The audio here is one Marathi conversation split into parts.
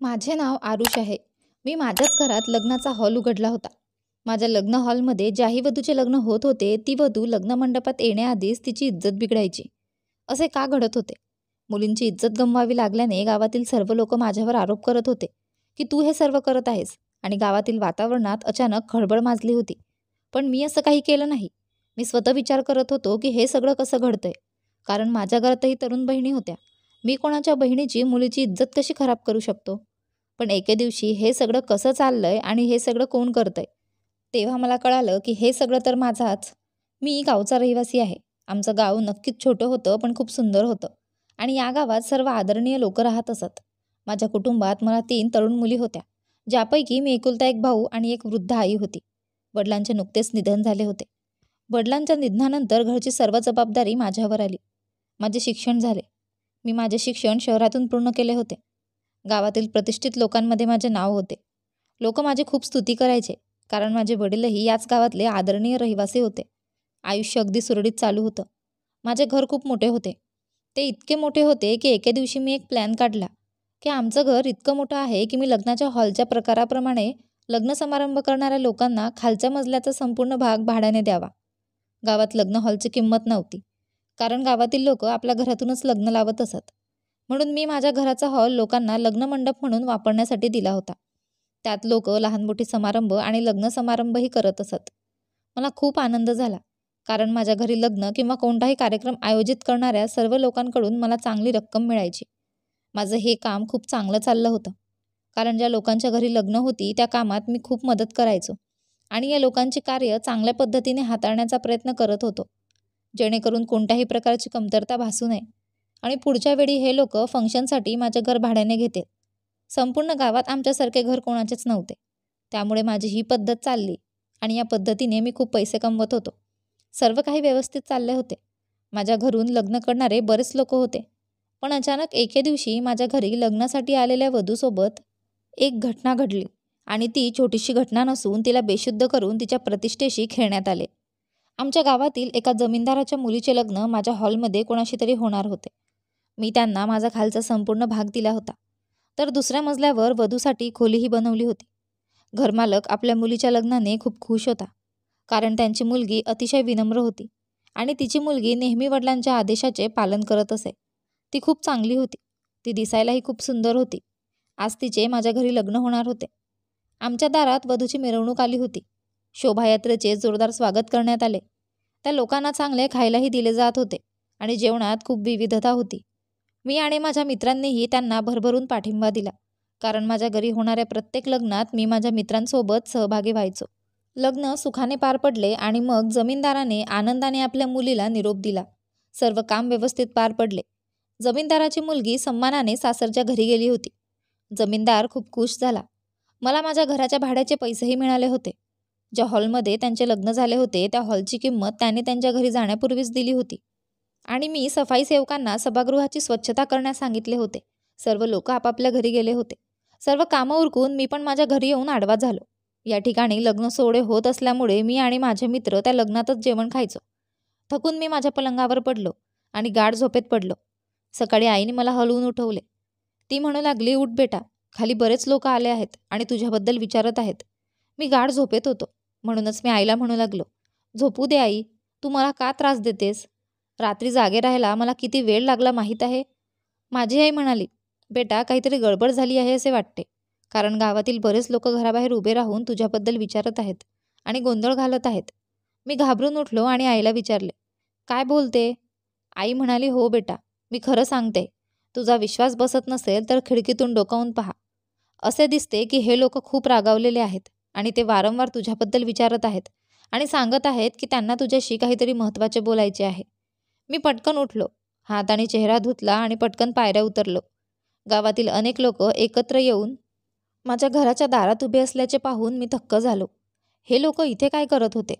माझे नाव आरुष आहे. मी माझ्याच घरात लग्नाचा हॉल उघडला होता. माझ्या लग्न हॉलमध्ये ज्याही वधूचे लग्न होत होते, ती वधू लग्न मंडपात येण्याआधीच तिची इज्जत बिघडायची. असे का घडत होते? मुलींची इज्जत गमवावी लागल्याने गावातील सर्व लोक माझ्यावर आरोप करत होते की तू हे सर्व करत आहेस, आणि गावातील वातावरणात अचानक खळबळ माजली होती. पण मी असं काही केलं नाही. मी स्वतः विचार करत होतो की हे सगळं कसं घडतंय, कारण माझ्या घरातही तरुण बहिणी होत्या. मी कोणाच्या बहिणीची, मुलीची इज्जत कशी खराब करू शकतो? पण एके दिवशी हे सगळं कसं चाललंय आणि हे सगळं कोण करतंय, तेव्हा मला कळालं की हे सगळं तर माझाच. मी गावचा रहिवासी आहे. आमचं गाव नक्कीच छोटं होतं, पण खूप सुंदर होतं. आणि या गावात सर्व आदरणीय लोक राहत असत. माझ्या कुटुंबात मला 3 तरुण मुली होत्या, ज्यापैकी मी एकुलता एक भाऊ आणि एक वृद्ध आई होती. वडिलांचे नुकतेच निधन झाले होते. वडिलांच्या निधनानंतर घरची सर्व जबाबदारी माझ्यावर आली. माझे शिक्षण झाले. मी माझे शिक्षण शहरातून पूर्ण केले होते. गावातील प्रतिष्ठित लोकांमध्ये माझे नाव होते. लोक माझी खूप स्तुती करायचे, कारण माझे वडीलही याच गावातले आदरणीय रहिवासी होते. आयुष्य अगदी सुरळीत चालू होतं. माझे घर खूप मोठे होते. ते इतके मोठे होते की एके दिवशी मी एक प्लॅन काढला की आमचं घर इतकं मोठं आहे की मी लग्नाच्या हॉलच्या प्रकाराप्रमाणे लग्न समारंभ करणाऱ्या लोकांना खालच्या मजल्याचा संपूर्ण भाग भाड्याने द्यावा. गावात लग्न हॉलची किंमत नव्हती, कारण गावातील लोक आपल्या घरातूनच लग्न लावत असत. म्हणून मी माझ्या घराचा हॉल लोकांना लग्न मंडप म्हणून वापरण्यासाठी दिला होता. त्यात लोक लहान मोठे समारंभ आणि लग्न समारंभही करत असत. मला खूप आनंद झाला, कारण माझ्या घरी लग्न किंवा कोणताही कार्यक्रम आयोजित करणाऱ्या सर्व लोकांकडून मला चांगली रक्कम मिळायची. माझं हे काम खूप चांगलं चाललं होतं, कारण ज्या लोकांच्या घरी लग्न होती त्या कामात मी खूप मदत करायचो आणि या लोकांची कार्य चांगल्या पद्धतीने हाताळण्याचा प्रयत्न करत होतो, जेणेकरून कोणत्याही प्रकारची कमतरता भासू नये. आणि पुढच्या वेळी हे लोक फंक्शनसाठी माझे घर भाड्याने घेतील. संपूर्ण गावात आमच्यासारखे घर कोणाचेच नव्हते. त्यामुळे माझी ही पद्धत चालली आणि या पद्धतीने मी खूप पैसे कमवत होतो. सर्व काही व्यवस्थित चालले होते. माझ्या घरून लग्न करणारे बरेच लोक होते. पण अचानक एके दिवशी माझ्या घरी लग्नासाठी आलेल्या वधूसोबत एक घटना घडली, आणि ती छोटीशी घटना नसून तिला बेशुद्ध करून तिच्या प्रतिष्ठेशी खेळण्यात आले. आमच्या गावातील एका जमीनदाराच्या मुलीचे लग्न माझ्या हॉलमध्ये कोणाशी तरी होणार होते. मी त्यांना माझा खालचा संपूर्ण भाग दिला होता. तर दुसऱ्या मजल्यावर वधूसाठी खोलीही बनवली होती. घरमालक आपल्या मुलीच्या लग्नाने खूप खुश होता, कारण त्यांची मुलगी अतिशय विनम्र होती आणि तिची मुलगी नेहमी वडिलांच्या आदेशाचे पालन करत असे. ती खूप चांगली होती. ती दिसायलाही खूप सुंदर होती. आज तिचे माझ्या घरी लग्न होणार होते. आमच्या दारात वधूची मिरवणूक आली होती. शोभायात्रेचे जोरदार स्वागत करण्यात आले. त्या लोकांना चांगले खायलाही दिले जात होते आणि जेवणात खूप विविधता होती. मी आणि माझ्या मित्रांनीही त्यांना भरभरून पाठिंबा दिला, कारण माझ्या घरी होणाऱ्या प्रत्येक लग्नात मी माझ्या मित्रांसोबत सहभागी व्हायचो. लग्न सुखाने पार पडले आणि मग जमीनदाराने आनंदाने आपल्या मुलीला निरोप दिला. सर्व काम व्यवस्थित पार पडले. जमीनदाराची मुलगी सन्मानाने सासरच्या घरी गेली होती. जमीनदार खूप खुश झाला. मला माझ्या घराच्या भाड्याचे पैसेही मिळाले होते. ज्या हॉलमध्ये त्यांचे लग्न झाले होते त्या हॉलची किंमत त्याने त्यांच्या घरी जाण्यापूर्वीच दिली होती. आणि मी सफाई सेवकांना सभागृहाची स्वच्छता करण्यास सांगितले होते. सर्व लोक आपापल्या घरी गेले होते. सर्व कामं उरकून मी पण माझ्या घरी येऊन आडवा झालो. या ठिकाणी लग्न सोहळे होत असल्यामुळे मी आणि माझे मित्र त्या लग्नातच जेवण खायचो. थकून मी माझ्या पलंगावर पडलो आणि गाढ झोपेत पडलो. सकाळी आईने मला हलवून उठवले. ती म्हणू लागली, उठ बेटा, खाली बरेच लोक आले आहेत आणि तुझ्याबद्दल विचारत आहेत. मी गाढ झोपेत होतो, म्हणूनच मी आईला म्हणू लागलो, झोपू दे आई, तू मला का त्रास देतेस? रात्री जागे राहायला मला किती वेळ लागला माहीत आहे? माझी आई म्हणाली, बेटा, काहीतरी गडबड झाली आहे असे वाटते, कारण गावातील बरेच लोक घराबाहेर उभे राहून तुझ्याबद्दल विचारत आहेत आणि गोंधळ घालत आहेत. मी घाबरून उठलो आणि आईला विचारले, काय बोलते? आई म्हणाली, हो बेटा, मी खरं सांगते. तुझा विश्वास बसत नसेल तर खिडकीतून डोकावून पहा. असे दिसते की हे लोक खूप रागावलेले आहेत आणि ते वारंवार तुझ्याबद्दल विचारत आहेत आणि सांगत आहेत की त्यांना तुझ्याशी काहीतरी महत्त्वाचे बोलायचे आहे. मी पटकन उठलो, हात आणि चेहरा धुतला आणि पटकन पायऱ्या उतरलो. गावातील अनेक लोक एकत्र येऊन माझ्या घराच्या दारात उभे असल्याचे पाहून मी थक्क झालो. हे लोक इथे काय करत होते?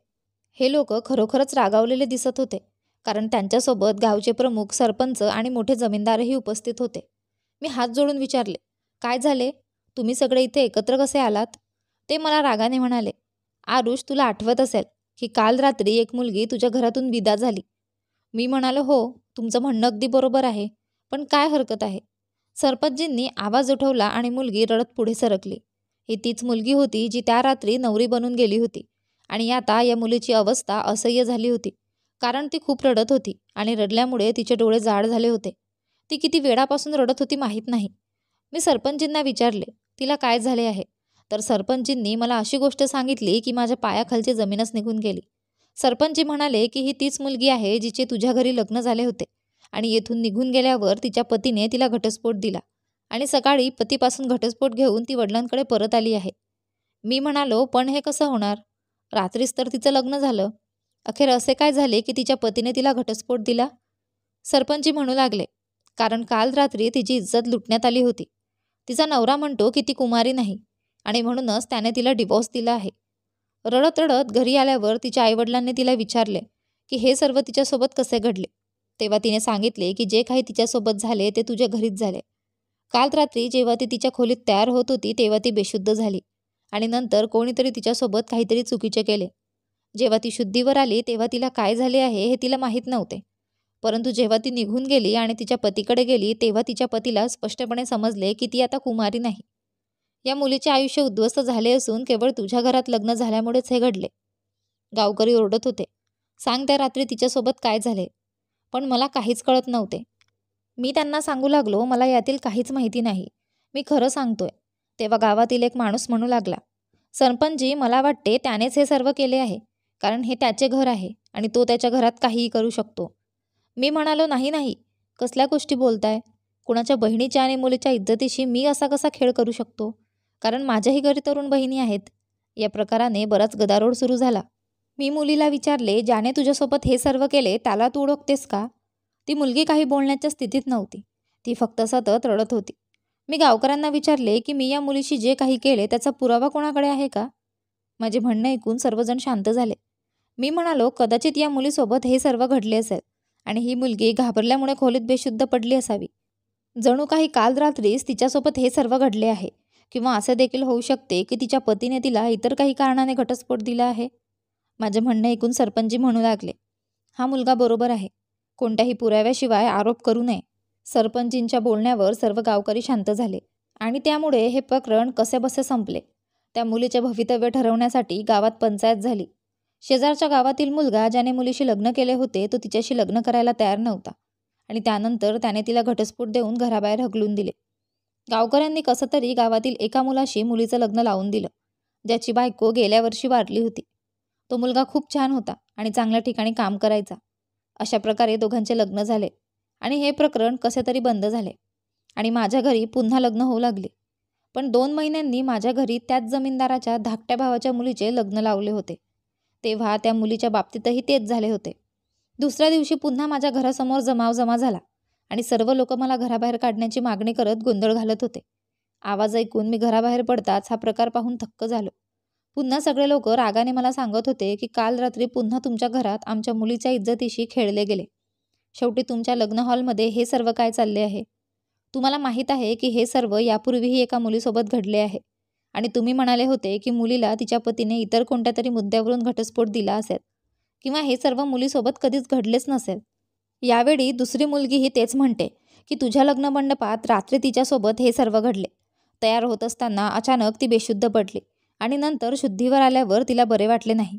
हे लोक खरोखरच रागावलेले दिसत होते, कारण त्यांच्यासोबत गावचे प्रमुख, सरपंच आणि मोठे जमीनदारही उपस्थित होते. मी हात जोडून विचारले, काय झाले? तुम्ही सगळे इथे एकत्र कसे आलात? ते मला रागाने म्हणाले, आरुष, तुला आठवत असेल की काल रात्री एक मुलगी तुझ्या घरातून विदा झाली. मी म्हणालो, हो, तुमचं म्हणणं अगदी बरोबर आहे, पण काय हरकत आहे? सरपंचजींनी आवाज उठवला आणि मुलगी रडत पुढे सरकली. ही तीच मुलगी होती जी त्या रात्री नवरी बनून गेली होती. आणि आता या मुलीची अवस्था असह्य झाली होती, कारण ती खूप रडत होती आणि रडल्यामुळे तिचे डोळे जाड झाले होते. ती किती वेळापासून रडत होती माहीत नाही. मी सरपंचजींना विचारले, तिला काय झाले आहे? तर सरपंचजींनी मला अशी गोष्ट सांगितली की माझ्या पायाखालची जमीनच निघून गेली. सरपंचजी म्हणाले की ही तीच मुलगी आहे जिचे तुझ्या घरी लग्न झाले होते आणि येथून निघून गेल्यावर तिच्या पतीने तिला घटस्फोट दिला आणि सकाळी पतीपासून घटस्फोट घेऊन ती वडिलांकडे परत आली आहे. मी म्हणालो, पण हे कसं होणार? रात्रीच तर तिचं लग्न झालं. अखेर असे काय झाले की तिच्या पतीने तिला घटस्फोट दिला? सरपंचजी म्हणू लागले, कारण काल रात्री तिची इज्जत लुटण्यात आली होती. तिचा नवरा म्हणतो की ती कुमारी नाही आणि म्हणूनच त्याने तिला डिवोर्स दिला आहे. रडत रडत घरी आल्यावर तिच्या आईवडिलांनी तिला विचारले की हे सर्व तिच्यासोबत कसे घडले. तेव्हा तिने सांगितले की जे काही तिच्यासोबत झाले ते तुझ्या घरीच झाले. काल रात्री जेव्हा ती तिच्या खोलीत तयार होत होती तेव्हा ती बेशुद्ध झाली आणि नंतर कोणीतरी तिच्यासोबत काहीतरी चुकीचे केले. जेव्हा ती शुद्धीवर आली तेव्हा तिला काय झाले आहे हे तिला माहीत नव्हते. परंतु जेव्हा ती निघून गेली आणि तिच्या पतीकडे गेली तेव्हा तिच्या पतीला स्पष्टपणे समजले की ती आता कुमारी नाही. या मुलीचे आयुष्य उद्ध्वस्त झाले असून केवळ तुझ्या घरात लग्न झाल्यामुळेच हे घडले. गावकरी ओरडत होते, सांग त्या रात्री तिच्यासोबत काय झाले. पण मला काहीच कळत नव्हते. मी त्यांना सांगू लागलो, मला यातील काहीच माहिती नाही, मी खरं सांगतोय. तेव्हा गावातील एक माणूस म्हणू लागला, सरपंचजी, मला वाटते त्यानेच हे सर्व केले आहे, कारण हे त्याचे घर आहे आणि तो त्याच्या घरात काहीही करू शकतो. मी म्हणालो, नाही नाही, कसल्या गोष्टी बोलताय? कुणाच्या बहिणीच्या आणि मुलीच्या इज्जतीशी मी असा कसा खेळ करू शकतो? कारण माझ्याही घरी तरुण बहिणी आहेत. या प्रकाराने बराच गदारोळ सुरू झाला. मी मुलीला विचारले, ज्याने तुझ्यासोबत हे सर्व केले त्याला तू ओळखतेस का? ती मुलगी काही बोलण्याच्या स्थितीत नव्हती. ती फक्त सतत रडत होती. मी गावकऱ्यांना विचारले की मी या मुलीशी जे काही केले त्याचा पुरावा कोणाकडे आहे का? माझे म्हणणे ऐकून सर्वजण शांत झाले. मी म्हणालो, कदाचित या मुलीसोबत हे सर्व घडले असेल आणि ही मुलगी घाबरल्यामुळे खोलीत बेशुद्ध पडली असावी. जणू काही काल रात्रीच तिच्यासोबत हे सर्व घडले आहे, किंवा असे देखील होऊ शकते की तिच्या पतीने तिला इतर काही कारणाने घटस्फोट दिला आहे. माझे म्हणणे ऐकून सरपंचजी म्हणू लागले, हा मुलगा बरोबर आहे. कोणत्याही पुराव्याशिवाय आरोप करू नये. सरपंचजींच्या बोलण्यावर सर्व गावकरी शांत झाले आणि त्यामुळे हे प्रकरण कसेबसे संपले. त्या मुलीचे भवितव्य ठरवण्यासाठी गावात पंचायत झाली. शेजारच्या गावातील मुलगा ज्याने मुलीशी लग्न केले होते तो तिच्याशी लग्न करायला तयार नव्हता आणि त्यानंतर त्याने तिला घटस्फोट देऊन घराबाहेर हकलून दिले. गावकऱ्यांनी कसं तरी गावातील एका मुलाशी मुलीचं लग्न लावून दिलं, ज्याची बायको गेल्या वर्षी वारली होती. तो मुलगा खूप छान होता आणि चांगल्या ठिकाणी काम करायचा. अशा प्रकारे दोघांचे लग्न झाले आणि हे प्रकरण कसे तरी बंद झाले आणि माझ्या घरी पुन्हा लग्न होऊ लागले. पण 2 महिन्यांनी माझ्या घरी त्याच जमीनदाराच्या धाकट्या भावाच्या मुलीचे लग्न लावले होते. तेव्हा त्या मुलीच्या बाबतीतही तेच झाले होते. दुसऱ्या दिवशी पुन्हा माझ्या घरासमोर जमा झाला आणि सर्व लोक मला घराबाहेर काढण्याची मागणी करत गोंधळ घालत होते. आवाज ऐकून मी घराबाहेर पडताच हा प्रकार पाहून थक्क झालो. पुन्हा सगळे लोक रागाने मला सांगत होते की काल रात्री पुन्हा तुमच्या घरात आमच्या मुलीच्या इज्जतीशी खेळले गेले. शेवटी तुमच्या लग्न हॉलमध्ये हे सर्व काय चालले आहे? तुम्हाला माहीत आहे की हे सर्व यापूर्वीही एका मुलीसोबत घडले आहे आणि तुम्ही म्हणाले होते की मुलीला तिच्या पतीने इतर कोणत्या तरी मुद्द्यावरून घटस्फोट दिला असेल, किंवा हे सर्व मुलीसोबत कधीच घडलेच नसेल. यावेळी दुसरी मुलगीही तेच म्हणते की तुझ्या लग्न मंडपात रात्री तिच्यासोबत हे सर्व घडले. तयार होत असताना अचानक ती बेशुद्ध पडली आणि नंतर शुद्धीवर आल्यावर तिला बरे वाटले नाही.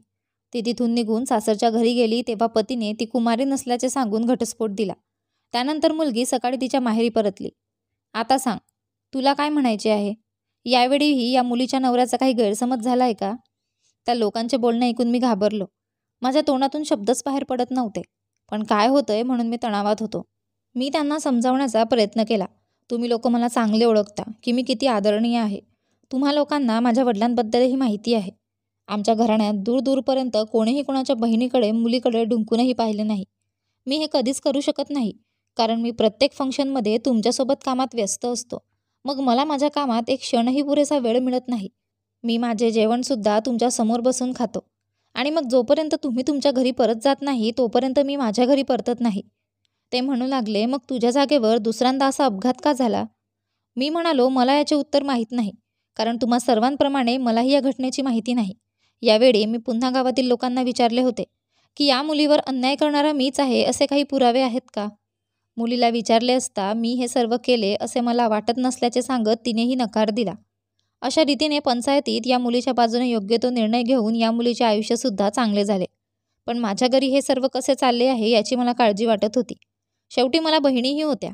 ती तिथून निघून सासरच्या घरी गेली तेव्हा पतीने ती कुमारी नसल्याचे सांगून घटस्फोट दिला. त्यानंतर मुलगी सकाळी तिच्या माहेरी परतली. आता सांग, तुला काय म्हणायचे आहे? यावेळीही या मुलीच्या नवऱ्याचा काही गैरसमज झाला आहे का? त्या लोकांचे बोलणे ऐकून मी घाबरलो. माझ्या तोंडातून शब्दच बाहेर पडत नव्हते. पण काय होतंय म्हणून मी तणावात होतो. मी त्यांना समजावण्याचा प्रयत्न केला. तुम्ही लोक मला चांगले ओळखता की मी किती आदरणीय आहे. तुम्हा लोकांना माझ्या वडिलांबद्दलही माहिती आहे. आमच्या घराण्यात दूरपर्यंत कोणीही कोणाच्या बहिणीकडे मुलीकडे डुंकूनही पाहिले नाही. मी हे कधीच करू शकत नाही, कारण मी प्रत्येक फंक्शनमध्ये तुमच्यासोबत कामात व्यस्त असतो. मग मला माझ्या कामात एक क्षणही पुरेसा वेळ मिळत नाही. मी माझे जेवणसुद्धा तुमच्या समोर बसून खातो आणि मग जोपर्यंत तुम्ही तुमच्या घरी परत जात नाही तोपर्यंत मी माझ्या घरी परतत नाही. ते म्हणू लागले, मग तुझ्या जागेवर दुसऱ्यांदा असा अपघात का झाला? मी म्हणालो, मला याचे उत्तर माहीत नाही, कारण तुम्हा सर्वांप्रमाणे मलाही या घटनेची माहिती नाही. यावेळी मी पुन्हा गावातील लोकांना विचारले होते की या मुलीवर अन्याय करणारा मीच आहे असे काही पुरावे आहेत का? मुलीला विचारले असता मी हे सर्व केले असे मला वाटत नसल्याचे सांगत तिनेही नकार दिला. अशा रीतीने पंचायतीत या मुलीच्या बाजूने योग्य तो निर्णय घेऊन या मुलीचे आयुष्यसुद्धा चांगले झाले. पण माझ्या घरी हे सर्व कसे चालले आहे याची मला काळजी वाटत होती. शेवटी मला बहिणीही होत्या.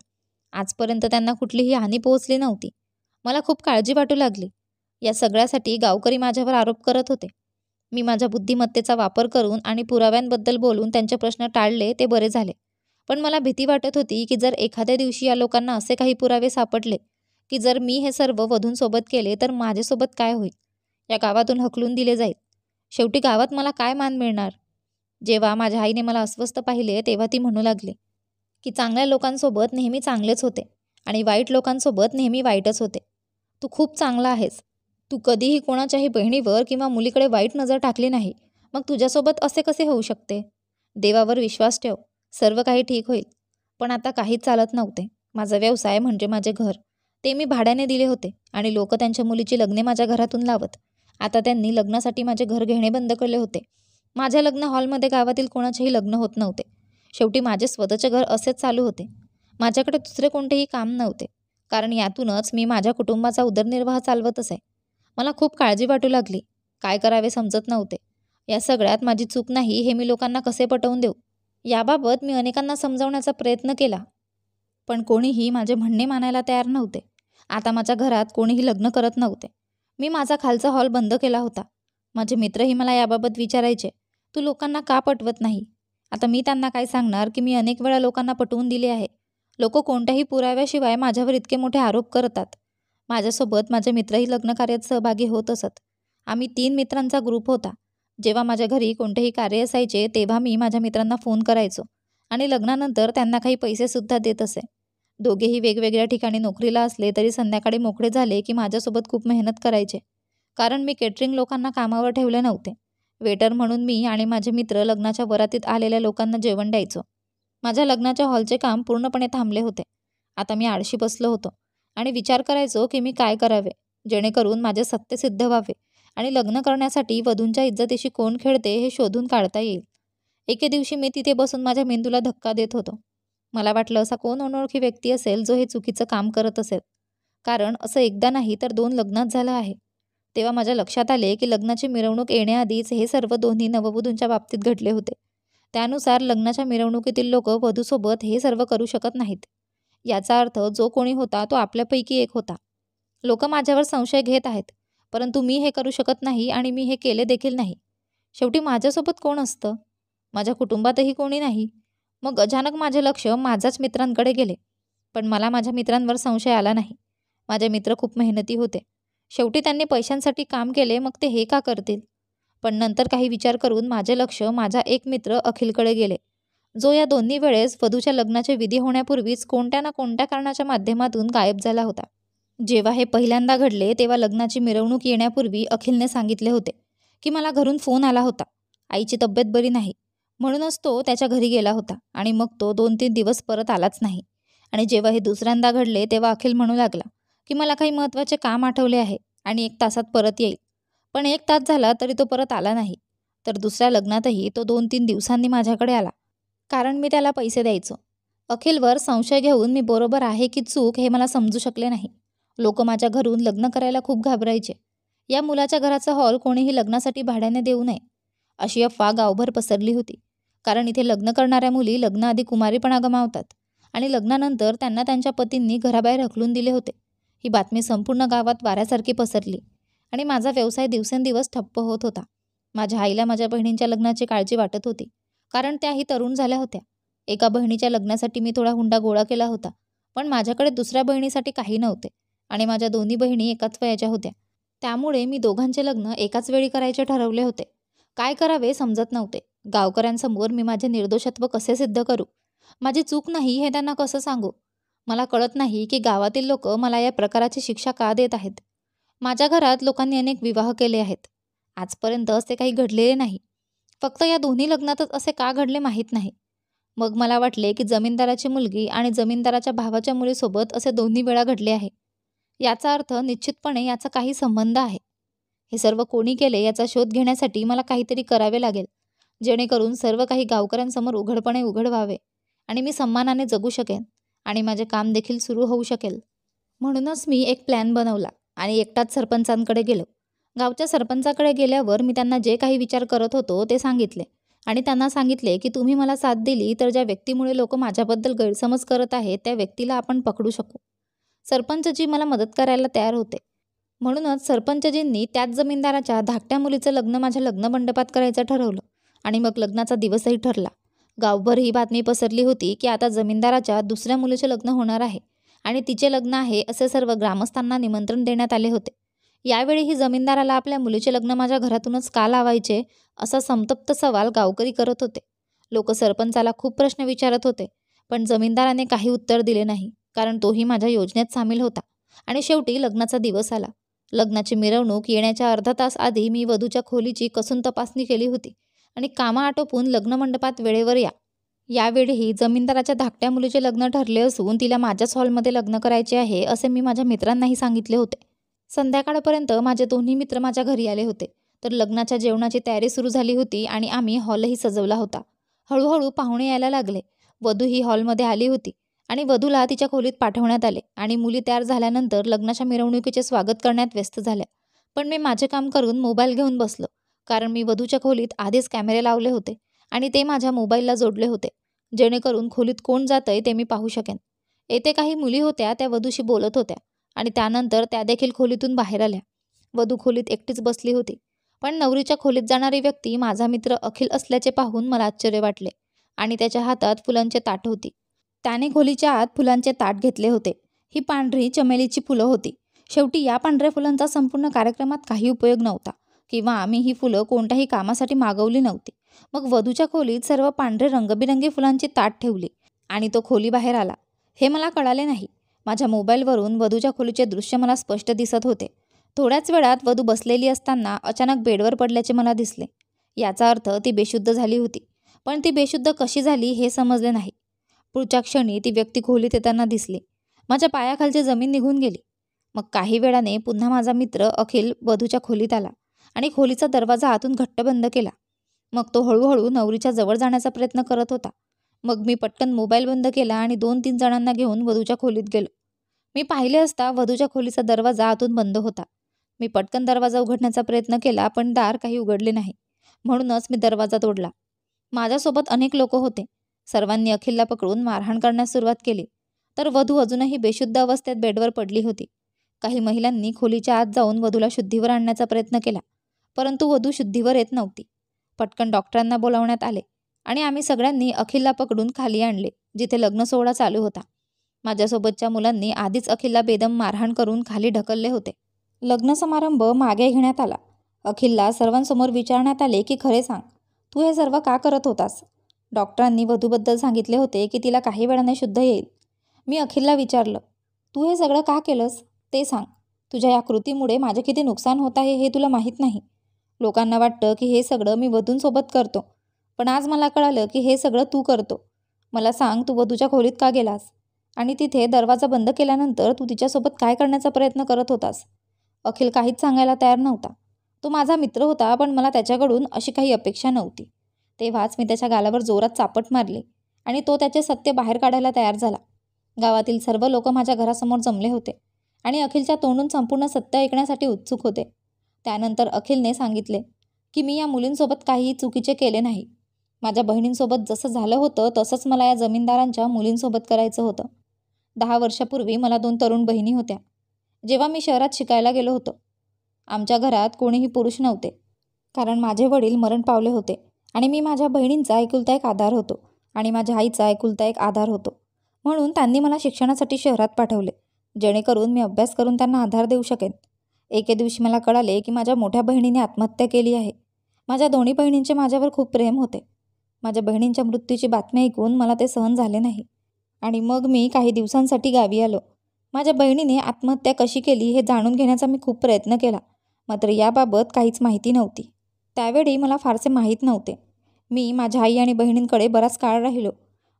आजपर्यंत त्यांना कुठलीही हानी पोहोचली नव्हती. मला खूप काळजी वाटू लागली. या सगळ्यासाठी गावकरी माझ्यावर आरोप करत होते. मी माझ्या बुद्धिमत्तेचा वापर करून आणि पुराव्यांबद्दल बोलून त्यांचे प्रश्न टाळले ते बरे झाले. पण मला भीती वाटत होती की जर एखाद्या दिवशी या लोकांना असे काही पुरावे सापडले की जर मी हे सर्व वधूंसोबत केले तर माझ्यासोबत काय होईल? या गावातून हकलून दिले जाईल. शेवटी गावात मला काय मान मिळणार? जेव्हा माझ्या आईने मला अस्वस्थ पाहिले तेव्हा ती म्हणू लागली की चांगल्या लोकांसोबत नेहमी चांगलेच होते आणि वाईट लोकांसोबत नेहमी वाईटच होते. तू खूप चांगला आहेस. तू कधीही कोणाच्याही बहिणीवर किंवा मुलीकडे वाईट नजर टाकली नाही. मग तुझ्यासोबत असे कसे होऊ शकते? देवावर विश्वास ठेव. सर्व काही ठीक होईल. पण आता काहीच चालत नव्हते. माझा व्यवसाय म्हणजे माझे घर. ते मी भाड्याने दिले होते आणि लोक त्यांच्या मुलीची लग्ने माझ्या घरातून लावत. आता त्यांनी लग्नासाठी माझे घर घेणे बंद केले होते. माझ्या लग्न हॉलमध्ये गावातील कोणाचेही लग्न होत नव्हते. शेवटी माझे स्वतःचे घर असेच चालू होते. माझ्याकडे दुसरे कोणतेही काम नव्हते. कारण यातूनच मी माझ्या कुटुंबाचा उदरनिर्वाह चालवत असे. मला खूप काळजी वाटू लागली. काय करावे समजत नव्हते. या सगळ्यात माझी चूक नाही हे मी लोकांना कसे पटवून देऊ? याबाबत मी अनेकांना समजावण्याचा प्रयत्न केला. पण कोणीही माझे म्हणणे मानायला तयार नव्हते. आता माझ्या घरात कोणीही लग्न करत नव्हते. मी माझा खालचा हॉल बंद केला होता. माझे मित्रही मला याबाबत विचारायचे, तू लोकांना का पटवत नाही? आता मी त्यांना काय सांगणार की मी अनेक वेळा लोकांना पटवून दिले आहे. लोक कोणत्याही पुराव्याशिवाय माझ्यावर इतके मोठे आरोप करतात. माझ्यासोबत माझे मित्रही लग्न कार्यात सहभागी होत असत. आम्ही 3 मित्रांचा ग्रुप होता. जेव्हा माझ्या घरी कोणतेही कार्य असायचे तेव्हा मी माझ्या मित्रांना फोन करायचो आणि लग्नानंतर त्यांना काही पैसेसुद्धा देत असे. दोघेही वेगवेगळ्या ठिकाणी नोकरीला असले तरी संध्याकाळी मोकळे झाले की माझ्यासोबत खूप मेहनत करायचे. कारण मी केटरिंग लोकांना कामावर ठेवले नव्हते. वेटर म्हणून मी आणि माझे मित्र लग्नाच्या वरातीत आलेल्या लोकांना जेवण द्यायचो. माझ्या लग्नाच्या हॉलचे काम पूर्णपणे थांबले होते. आता मी आळशी बसलो होतो आणि विचार करायचो की मी काय करावे जेणेकरून माझे सत्य सिद्ध व्हावे आणि लग्न करण्यासाठी वधूंच्या इज्जतीशी कोण खेळते हे शोधून काढता येईल. एके दिवशी मी तिथे बसून माझ्या मेंदूला धक्का देत होतो. मला वाटलं असा कोण अनोळखी व्यक्ती असेल जो हे चुकीचं काम करत असेल. कारण असं एकदा नाही तर 2 लग्नात झालं आहे. तेव्हा माझ्या लक्षात आले की लग्नाची मिरवणूक येण्याआधीच हे सर्व दोन्ही नववधूंच्या बाबतीत घडले होते. त्यानुसार लग्नाच्या मिरवणुकीतील लोक वधूसोबत हे सर्व करू शकत नाहीत. याचा अर्थ जो कोणी होता तो आपल्यापैकी एक होता. लोक माझ्यावर संशय घेत आहेत. परंतु मी हे करू शकत नाही आणि मी हे केले देखील नाही. शेवटी माझ्यासोबत कोण असतं? माझ्या कुटुंबातही कोणी नाही. मग अचानक माझे लक्ष माझ्याच मित्रांकडे गेले. पण मला माझ्या मित्रांवर संशय आला नाही. माझे मित्र खूप मेहनती होते. शेवटी त्यांनी पैशांसाठी काम केले, मग ते हे का करतील? पण नंतर काही विचार करून माझे लक्ष माझा एक मित्र अखिलकडे गेले, जो या दोन्ही वेळेस वधूच्या लग्नाचे विधी होण्यापूर्वीच कोणत्या ना कोणत्या कारणाच्या माध्यमातून गायब झाला होता. जेव्हा हे पहिल्यांदा घडले तेव्हा लग्नाची मिरवणूक येण्यापूर्वी अखिलने सांगितले होते की मला घरून फोन आला होता. आईची तब्येत बरी नाही. म्हणूनच तो त्याच्या घरी गेला होता आणि मग तो 2-3 दिवस परत आलाच नाही. आणि जेव्हा हे दुसऱ्यांदा घडले तेव्हा अखिल म्हणू लागला की मला काही महत्त्वाचे काम आठवले आहे आणि 1 तासात परत येईल. पण 1 तास झाला तरी तो परत आला नाही. तर दुसऱ्या लग्नातही तो 2-3 दिवसांनी माझ्याकडे आला. कारण मी त्याला पैसे द्यायचो. अखिलवर संशय घेऊन मी बरोबर आहे की चूक हे मला समजू शकले नाही. लोक माझ्या घरून लग्न करायला खूप घाबरायचे. या मुलाच्या घराचा हॉल कोणीही लग्नासाठी भाड्याने देऊ नये अशी अफवा गावभर पसरली होती. कारण इथे लग्न करणाऱ्या मुली लग्नाआधी कुमारीपणा गमावतात आणि लग्नानंतर त्यांना त्यांच्या पतींनी घराबाहेर हकलून दिले होते. ही बातमी संपूर्ण गावात वाऱ्यासारखी पसरली आणि माझा व्यवसाय दिवसेंदिवस ठप्प होत होता. माझ्या आईला माझ्या बहिणींच्या लग्नाची काळजी वाटत होती. कारण त्याही तरुण झाल्या होत्या. एका बहिणीच्या लग्नासाठी मी थोडा हुंडा गोळा केला होता. पण माझ्याकडे दुसऱ्या बहिणीसाठी काही नव्हते आणि माझ्या दोन्ही बहिणी एकाच वयाच्या होत्या. त्यामुळे मी दोघांचे लग्न एकाच वेळी करायचे ठरवले होते. काय करावे समजत नव्हते. गावकऱ्यांसमोर मी माझे निर्दोषत्व कसे सिद्ध करू? माझी चूक नाही हे त्यांना कसं सांगू? मला कळत नाही की गावातील लोक मला या प्रकाराची शिक्षा का देत आहेत. माझ्या घरात लोकांनी अनेक विवाह केले आहेत. आजपर्यंत असे काही घडलेले नाही. फक्त या दोन्ही लग्नातच असे का घडले माहीत नाही. मग मला वाटले की जमीनदाराची मुलगी आणि जमीनदाराच्या भावाच्या मुलीसोबत असे दोन्ही वेळा घडले आहे. याचा अर्थ निश्चितपणे याचा काही संबंध आहे. हे सर्व कोणी केले याचा शोध घेण्यासाठी मला काहीतरी करावे लागेल, जेणेकरून सर्व काही गावकऱ्यांसमोर उघडपणे उघड व्हावे आणि मी सन्मानाने जगू शकेन. आणि माझे काम देखील सुरू होऊ शकेल. म्हणूनच मी एक प्लॅन बनवला आणि एकटाच सरपंचांकडे गेलो. गावच्या सरपंचाकडे गेल्यावर मी त्यांना जे काही विचार करत होतो ते सांगितले आणि त्यांना सांगितले की तुम्ही मला साथ दिली तर ज्या व्यक्तीमुळे लोक माझ्याबद्दल गैरसमज करत आहेत त्या व्यक्तीला आपण पकडू शकू. सरपंचजी मला मदत करायला तयार होते. म्हणूनच सरपंचजींनी त्याच जमीनदाराच्या धाकट्या मुलीचं लग्न माझ्या लग्न मंडपात करायचं ठरवलं आणि मग लग्नाचा दिवसही ठरला. गावभर ही बातमी पसरली होती की आता जमीनदाराच्या दुसऱ्या मुलीचे लग्न होणार आहे आणि तिचे लग्न आहे असे सर्व ग्रामस्थांना निमंत्रण देण्यात आले होते. यावेळीही जमीनदाराला आपल्या मुलीचे लग्न माझ्या घरातूनच का लावायचे असा संतप्त सवाल गावकरी करत होते. लोक सरपंचाला खूप प्रश्न विचारत होते, पण जमीनदाराने काही उत्तर दिले नाही, कारण तोही माझ्या योजनेत सामील होता. आणि शेवटी लग्नाचा दिवस आला. लग्नाची मिरवणूक येण्याच्या अर्धा तास आधी मी वधूच्या खोलीची कसून तपासणी केली होती आणि कामं आटोपून लग्न मंडपात वेळेवर यावेळीही जमीनदाराच्या धाकट्या मुलीचे लग्न ठरले असून तिला माझ्याच हॉलमध्ये लग्न करायचे आहे असे मी माझ्या मित्रांनाही सांगितले होते. संध्याकाळपर्यंत माझे दोन्ही मित्र माझ्या घरी आले होते. तर लग्नाच्या जेवणाची तयारी सुरू झाली होती आणि आम्ही हॉलही सजवला होता. हळूहळू पाहुणे यायला लागले. वधू ही हॉलमध्ये आली होती आणि वधूला तिच्या खोलीत पाठवण्यात आले आणि मुली तयार झाल्यानंतर लग्नाच्या मिरवणुकीचे स्वागत करण्यात व्यस्त झाल्या. पण मी माझे काम करून मोबाईल घेऊन बसलो, कारण मी वधूच्या खोलीत आधीच कॅमेरे लावले होते आणि ते माझ्या मोबाईलला जोडले होते, जेणेकरून खोलीत कोण जातंय ते मी पाहू शकेन. येथे काही मुली होत्या, त्या वधूशी बोलत होत्या आणि त्यानंतर त्या देखील खोलीतून बाहेर आल्या. वधू खोलीत एकटीच बसली होती, पण नवरीच्या खोलीत जाणारी व्यक्ती माझा मित्र अखिल असल्याचे पाहून मला आश्चर्य वाटले आणि त्याच्या हातात फुलांचे ताट होती. त्याने खोलीच्या आत फुलांचे ताट घेतले होते. ही पांढरी चमेलीची फुलं होती. शेवटी या पांढऱ्या फुलांचा संपूर्ण कार्यक्रमात काही उपयोग नव्हता किंवा आम्ही ही फुलं कोणत्याही कामासाठी मागवली नव्हती. मग वधूच्या खोलीत सर्व पांढरे रंगबिरंगी फुलांची ताट ठेवली आणि तो खोली बाहेर आला. हे मला कळाले नाही. माझ्या मोबाईलवरून वधूच्या खोलीचे दृश्य मला स्पष्ट दिसत होते. थोड्याच वेळात वधू बसलेली असताना अचानक बेडवर पडल्याचे मला दिसले. याचा अर्थ ती बेशुद्ध झाली होती, पण ती बेशुद्ध कशी झाली हे समजले नाही. पुढच्या क्षणी ती व्यक्ती खोलीत येताना दिसली. माझ्या पायाखालची जमीन निघून गेली. मग काही वेळाने पुन्हा माझा मित्र अखिल वधूच्या खोलीत आला आणि खोलीचा दरवाजा आतून घट्ट बंद केला. मग तो हळूहळू नवरीच्या जवळ जाण्याचा प्रयत्न करत होता. मग मी पटकन मोबाईल बंद केला आणि 2-3 जणांना घेऊन वधूच्या खोलीत गेलो. मी पाहिले असता वधूच्या खोलीचा दरवाजा आतून बंद होता. मी पटकन दरवाजा उघडण्याचा प्रयत्न केला, पण दार काही उघडले नाही. म्हणूनच मी दरवाजा तोडला. माझ्यासोबत अनेक लोक होते. सर्वांनी अखिलला पकडून मारहाण करण्यास सुरुवात केली. तर वधू अजूनही बेशुद्ध अवस्थेत बेडवर पडली होती. काही महिलांनी खोलीच्या आत जाऊन वधूला शुद्धीवर आणण्याचा प्रयत्न केला, परंतु वधू शुद्धीवर येत नव्हती. पटकन डॉक्टरांना बोलावण्यात आले आणि आम्ही सगळ्यांनी अखिलला पकडून खाली आणले, जिथे लग्न सोहळा चालू होता. माझ्यासोबतच्या मुलांनी आधीच अखिलला बेदम मारहाण करून खाली ढकलले होते. लग्न समारंभ मागे घेण्यात आला. अखिलला सर्वांसमोर विचारण्यात आले की खरे सांग, तू हे सर्व का करत होतास? डॉक्टरांनी वधूबद्दल सांगितले होते की तिला काही वेळाने शुद्ध येईल. मी अखिलला विचारलं, तू हे सगळं का केलंस ते सांग. तुझ्या या कृतीमुळे माझे किती नुकसान होत आहे हे तुला माहीत नाही. लोकांना वाटतं की हे सगळं मी वधूंसोबत करतो, पण आज मला कळालं की हे सगळं तू करतो. मला सांग, तू वधूच्या खोलीत का गेलास आणि तिथे दरवाजा बंद केल्यानंतर तू तिच्यासोबत काय करण्याचा प्रयत्न करत होतास? अखिल काहीच सांगायला तयार नव्हता. तो माझा मित्र होता, पण मला त्याच्याकडून अशी काही अपेक्षा नव्हती. तेव्हाच मी त्याच्या गालावर जोरात चापट मारली आणि तो त्याचे सत्य बाहेर काढायला तयार झाला. गावातील सर्व लोक माझ्या घरासमोर जमले होते आणि अखिलच्या तोंडून संपूर्ण सत्य ऐकण्यासाठी उत्सुक होते. त्यानंतर अखिलने सांगितले की मी या मुलींसोबत काहीही चुकीचे केले नाही. माझ्या बहिणींसोबत जसं झालं होतं तसंच मला या जमीनदारांच्या मुलींसोबत करायचं होतं. 10 वर्षापूर्वी मला 2 तरुण बहिणी होत्या. जेव्हा मी शहरात शिकायला गेलो होतो, आमच्या घरात कोणीही पुरुष नव्हते, कारण माझे वडील मरण पावले होते आणि मी माझ्या बहिणींचा एकुलता एक आधार होतो आणि माझ्या आईचा एकुलता एक आधार होतो. म्हणून त्यांनी मला शिक्षणासाठी शहरात पाठवले, जेणेकरून मी अभ्यास करून त्यांना आधार देऊ शकेन. एके दिवशी मला कळाले की माझ्या मोठ्या बहिणीने आत्महत्या केली आहे. माझ्या दोन्ही बहिणींचे माझ्यावर खूप प्रेम होते. माझ्या बहिणींच्या मृत्यूची बातमी ऐकून मला ते सहन झाले नाही आणि मग मी काही दिवसांसाठी गावी आलो. माझ्या बहिणीने आत्महत्या कशी केली हे जाणून घेण्याचा मी खूप प्रयत्न केला, मात्र याबाबत काहीच माहिती नव्हती. त्यावेळी मला फारसे माहीत नव्हते. मी माझ्या आई आणि बहिणींकडे बराच काळ राहिलो.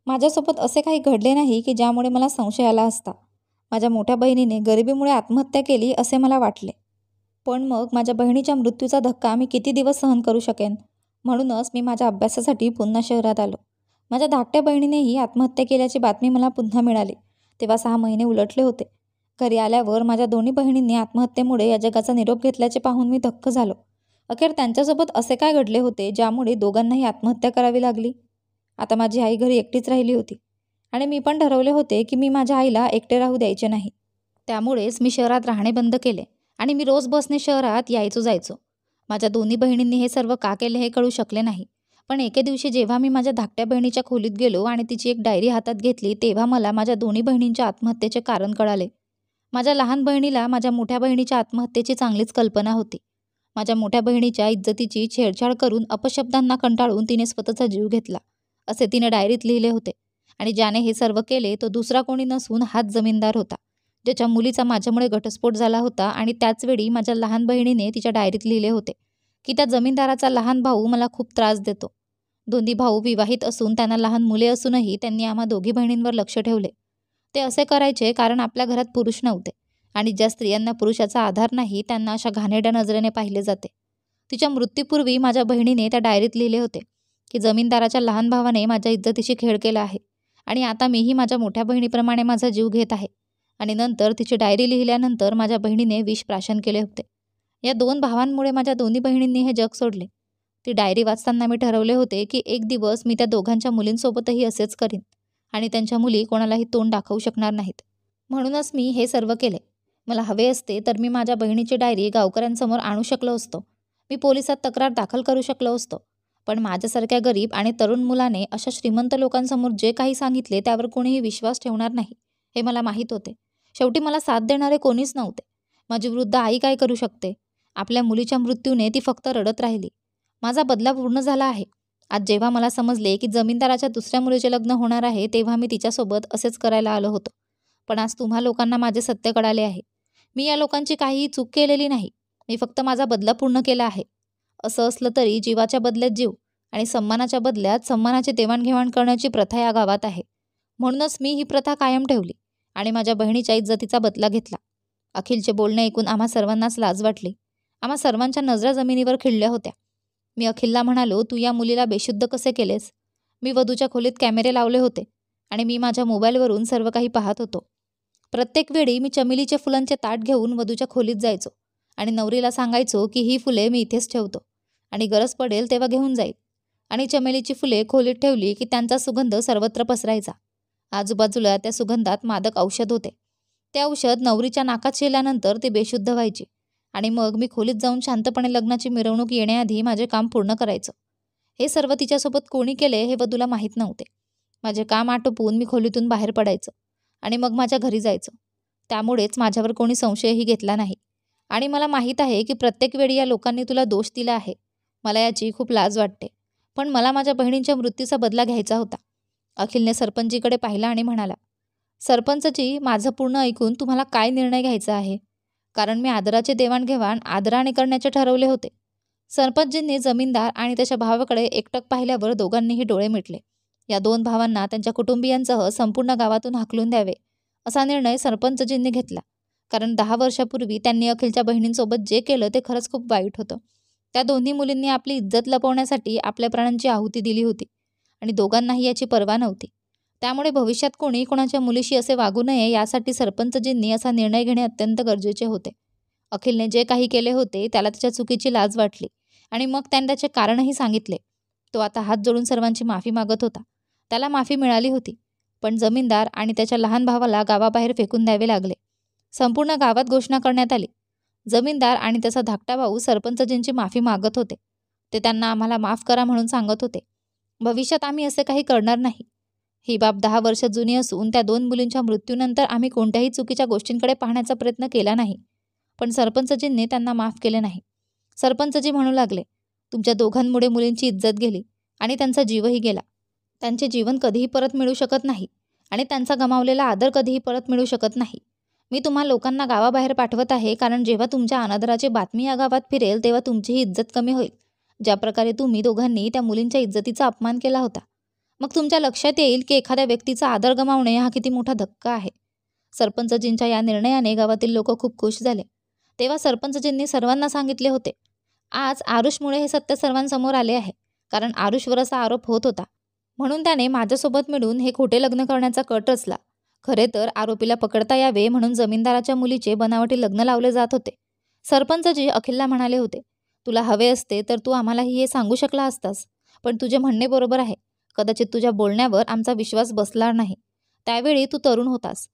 माझ्यासोबत असे काही घडले नाही की ज्यामुळे मला संशय आला असता. माझ्या मोठ्या बहिणीने गरिबीमुळे आत्महत्या केली असे मला वाटले. पण मग माझ्या बहिणीच्या मृत्यूचा धक्का मी किती दिवस सहन करू शकेन? म्हणूनच मी माझ्या अभ्यासासाठी पुन्हा शहरात आलो. माझ्या धाकट्या बहिणीनेही आत्महत्या केल्याची बातमी मला पुन्हा मिळाली तेव्हा 6 महिने उलटले होते. घरी आल्यावर माझ्या दोन्ही बहिणींनी आत्महत्येमुळे या जगाचा निरोप घेतल्याचे पाहून मी धक्क झालो. अखेर त्यांच्यासोबत असे काय घडले होते ज्यामुळे दोघांनाही आत्महत्या करावी लागली? आता माझी आई घरी एकटीच राहिली होती आणि मी पण ठरवले होते की मी माझ्या आईला एकटे राहू द्यायचे नाही. त्यामुळेच मी शहरात राहणे बंद केले आणि मी रोज बसने शहरात यायचो जायचो. माझ्या दोन्ही बहिणींनी हे सर्व का केले हे कळू शकले नाही. पण एके दिवशी जेव्हा मी माझ्या धाकट्या बहिणीच्या खोलीत गेलो आणि तिची एक डायरी हातात घेतली, तेव्हा मला माझ्या दोन्ही बहिणींच्या आत्महत्येचे कारण कळाले. माझ्या लहान बहिणीला माझ्या मोठ्या बहिणीच्या आत्महत्येची चांगलीच कल्पना होती. माझ्या मोठ्या बहिणीच्या इज्जतीची छेडछाड करून अपशब्दांना कंटाळून तिने स्वतःचा जीव घेतला, असे तिने डायरीत लिहिले होते. आणि ज्याने हे सर्व केले तो दुसरा कोणी नसून हाच जमीनदार होता, ज्याच्या मुलीचा माझ्यामुळे घटस्फोट झाला होता. आणि त्याचवेळी माझ्या लहान बहिणीने तिच्या डायरीत लिहिले होते की त्या जमीनदाराचा लहान भाऊ मला खूप त्रास देतो. दोन्ही भाऊ विवाहित असून त्यांना लहान मुले असूनही त्यांनी आम्हा दोघी बहिणींवर लक्ष ठेवले. ते असे करायचे कारण आपल्या घरात पुरुष नव्हते आणि ज्या स्त्रियांना पुरुषाचा आधार नाही त्यांना अशा घाणेरड्या नजरेने पाहिले जाते. तिच्या मृत्यूपूर्वी माझ्या बहिणीने त्या डायरीत लिहिले होते की जमीनदाराच्या लहान भावाने माझ्या इज्जतीशी खेळ केला आहे आणि आता मीही माझ्या मोठ्या बहिणीप्रमाणे माझा जीव घेत आहे. आणि नंतर तिची डायरी लिहिल्यानंतर माझ्या बहिणीने विष प्राशन केले होते. या 2 भावांमुळे माझ्या दोन्ही बहिणींनी हे जग सोडले. ती डायरी वाचताना मी ठरवले होते की एक दिवस मी त्या दोघांच्या मुलींसोबतही असेच करीन आणि त्यांच्या मुली कोणालाही तोंड दाखवू शकणार नाहीत. म्हणूनच मी हे सर्व केले. मला हवे असते तर मी माझ्या बहिणीची डायरी गावकऱ्यांसमोर आणू शकलो असतो. मी पोलिसात तक्रार दाखल करू शकलो असतो. पण माझ्यासारख्या गरीब आणि तरुण मुलाने अशा श्रीमंत लोकांसमोर जे काही सांगितले त्यावर कोणीही विश्वास ठेवणार नाही हे मला माहीत होते. शेवटी मला साथ देणारे कोणीच नव्हते. माझी वृद्ध आई काय करू शकते? आपल्या मुलीच्या मृत्यूने ती फक्त रडत राहिली. माझा बदला पूर्ण झाला आहे. आज जेव्हा मला समजले की जमीनदाराच्या दुसऱ्या मुलीचे लग्न होणार आहे तेव्हा मी तिच्यासोबत असेच करायला आलो होतो. पण आज तुम्हा लोकांना माझे सत्य कळाले आहे. मी या लोकांची काहीही चूक केलेली नाही. मी फक्त माझा बदला पूर्ण केला आहे. असं असलं तरी जीवाच्या बदल्यात जीव आणि सन्मानाच्या बदल्यात सन्मानाची देवाणघेवाण करण्याची प्रथा या गावात आहे. म्हणूनच मी ही प्रथा कायम ठेवली आणि माझ्या बहिणीच्या इज्जतीचा बदला घेतला. अखिलचे बोलणे ऐकून आम्हा सर्वांनाच लाज वाटली. आम्हा सर्वांच्या नजरा जमिनीवर खिळल्या होत्या. मी अखिलला म्हणालो, तू या मुलीला बेशुद्ध कसे केलेस? मी वधूच्या खोलीत कॅमेरे लावले होते आणि मी माझ्या मोबाईलवरून सर्व काही पाहत होतो. प्रत्येक वेळी मी चमेलीचे फुलांचे ताट घेऊन वधूच्या खोलीत जायचो आणि नवरीला सांगायचो की ही फुले मी इथेच ठेवतो आणि गरज पडेल तेव्हा घेऊन जाईल. आणि चमेलीची फुले खोलीत ठेवली की त्यांचा सुगंध सर्वत्र पसरायचा. आजूबाजूला त्या सुगंधात मादक औषध होते. ते औषध नवरीच्या नाकात शिरल्यानंतर ती बेशुद्ध व्हायची आणि मग मी खोलीत जाऊन शांतपणे लग्नाची मिरवणूक येण्याआधी माझे काम पूर्ण करायचं. हे सर्व तिच्यासोबत कोणी केले हे वधूला माहीत नव्हते. माझे काम आटोपून मी खोलीतून बाहेर पडायचं आणि मग माझ्या घरी जायचं. त्यामुळेच माझ्यावर कोणी संशयही घेतला नाही. आणि मला माहीत आहे की प्रत्येक वेळी या लोकांनी तुला दोष दिला आहे. मला याची खूप लाज वाटते. पण मला माझ्या बहिणींच्या मृत्यूचा बदला घ्यायचा होता. अखिलने सरपंचजीकडे पाहिला आणि म्हणाला, सरपंचजी, माझं पूर्ण ऐकून तुम्हाला काय निर्णय घ्यायचा आहे? कारण मी आदराचे देवाणघेवाण आदराने करण्याचे ठरवले होते. सरपंचजींनी जमीनदार आणि त्याच्या भावाकडे एकटक पाहिल्यावर दोघांनीही डोळे मिटले. या 2 भावांना त्यांच्या कुटुंबियांसह संपूर्ण गावातून हाकलून द्यावे असा निर्णय सरपंचजींनी घेतला. कारण 10 वर्षापूर्वी त्यांनी अखिलच्या बहिणींसोबत जे केलं ते खरंच खूप वाईट होतं. त्या दोन्ही मुलींनी आपली इज्जत लपवण्यासाठी आपल्या प्राणांची आहुती दिली होती आणि दोघांनाही याची पर्वा नव्हती. त्यामुळे भविष्यात कोणी कोणाच्या मुलीशी असे वागू नये यासाठी सरपंचजींनी असा निर्णय घेणे अत्यंत गरजेचे होते. अखिलने जे काही केले होते त्याला त्याच्या चुकीची लाज वाटली आणि मग त्याने त्याचे कारणही सांगितले. तो आता हात जोडून सर्वांची माफी मागत होता. त्याला माफी मिळाली होती. पण जमीनदार आणि त्याच्या लहान भावाला गावाबाहेर फेकून द्यावे लागले. संपूर्ण गावात घोषणा करण्यात आली. जमीनदार आणि त्याचा धाकटा भाऊ सरपंचजींची माफी मागत होते. ते त्यांना आम्हाला माफ करा म्हणून सांगत होते. भविष्यात आम्ही असे काही करणार नाही. ही बाब 10 वर्ष जुनी असून त्या 2 मुलींच्या मृत्यूनंतर आम्ही कोणत्याही चुकीच्या गोष्टींकडे पाहण्याचा प्रयत्न केला नाही. पण सरपंचजींनी त्यांना माफ केले नाही. सरपंचजी म्हणू लागले, तुमच्या दोघांमुळे मुलींची इज्जत गेली आणि त्यांचा जीवही गेला. त्यांचे जीवन कधीही परत मिळू शकत नाही आणि त्यांचा गमावलेला आदर कधीही परत मिळू शकत नाही. मी तुम्हा लोकांना गावाबाहेर पाठवत आहे कारण जेव्हा तुमच्या अनादराची बातमी या गावात फिरेल तेव्हा तुमचीही इज्जत कमी होईल. ज्या प्रकारे तुम्ही दोघांनी त्या मुलींच्या इज्जतीचा अपमान केला होता, मग तुमच्या लक्षात येईल की एखाद्या व्यक्तीचा आदर गमावणे हा किती मोठा धक्का आहे. सरपंचजींच्या या निर्णयाने गावातील लोक खूप खुश झाले. तेव्हा सरपंचजींनी सर्वांना सांगितले होते, आज आरुषमुळे हे सत्य सर्वांसमोर आले आहे. कारण आरुषवर असा आरोप होत होता म्हणून त्याने माझ्यासोबत मिळून हे खोटे लग्न करण्याचा कट रचला. खरे तर आरोपीला पकडता यावे म्हणून जमीनदाराच्या मुलीचे बनावटी लग्न लावले जात होते. सरपंचजी अखिलला म्हणाले होते, तुला हवे असते तर तू आम्हालाही हे सांगू शकला असतास. पण तुझे म्हणणे बरोबर आहे. कदाचित तुझ्या बोलण्यावर आमचा विश्वास बसला नाही. त्यावेळी तू तरुण होतास.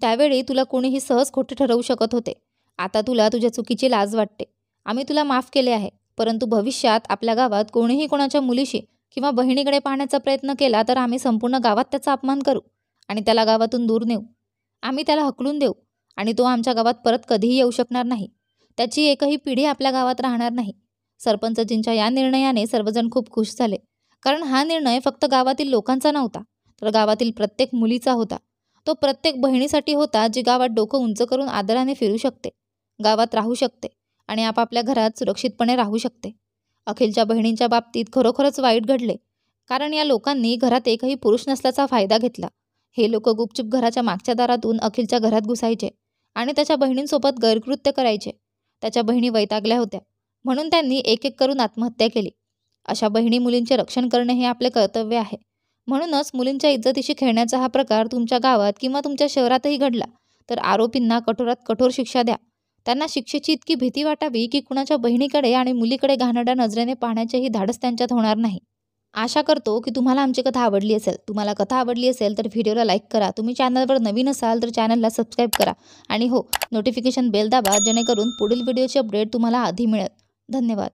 त्यावेळी तुला कोणीही सहज खोटे ठरवू शकत होते. आता तुला तुझ्या चुकीची लाज वाटते. आम्ही तुला माफ केले आहे. परंतु भविष्यात आपल्या गावात कोणीही कोणाच्या मुलीशी किंवा बहिणीकडे पाहण्याचा प्रयत्न केला तर आम्ही संपूर्ण गावात त्याचा अपमान करू आणि त्याला गावातून दूर नेऊ. आम्ही त्याला हकलून देऊ आणि तो आमच्या गावात परत कधीही येऊ शकणार नाही. त्याची एकही पिढी आपल्या गावात राहणार नाही. सरपंचजींच्या या निर्णयाने सर्वजण खूप खुश झाले. कारण हा निर्णय फक्त गावातील लोकांचा नव्हता, तर गावातील प्रत्येक मुलीचा होता. तो प्रत्येक बहिणीसाठी होता, जी गावात डोकं उंच करून आदराने फिरू शकते, गावात राहू शकते आणि आपापल्या घरात सुरक्षितपणे राहू शकते. अखिलच्या बहिणींच्या बाबतीत खरोखरच वाईट घडले. कारण या लोकांनी घरात एकही पुरुष नसल्याचा फायदा घेतला. हे लोक गुपचूप घराच्या मागच्या दारातून अखिलच्या घरात घुसायचे आणि त्याच्या बहिणींसोबत गैरकृत्य करायचे. त्याच्या बहिणी वैतागल्या होत्या, म्हणून त्यांनी एक एक करून आत्महत्या केली. अशा बहिणी मुलींचे रक्षण करणे हे आपले कर्तव्य आहे. म्हणूनच मुलींच्या इज्जतीशी खेळण्याचा हा प्रकार तुमच्या गावात किंवा तुमच्या शहरातही घडला तर आरोपींना कठोरात कठोर शिक्षा द्या. त्यांना शिक्षेची इतकी भीती वाटावी की कुणाच्या बहिणीकडे आणि मुलीकडे घाणेरड्या नजरेने पाहण्याचेही धाडस त्यांच्यात होणार नाही. आशा करतो की तुम्हाला आमची कथा आवडली असेल. तुम्हाला कथा आवडली असेल तर व्हिडिओला लाईक करा. तुम्ही चॅनलवर नवीन असाल तर चॅनलला सबस्क्राईब करा आणि हो, नोटिफिकेशन बेल दाबा जेणेकरून पुढील व्हिडिओची अपडेट तुम्हाला आधी मिळेल. धन्यवाद.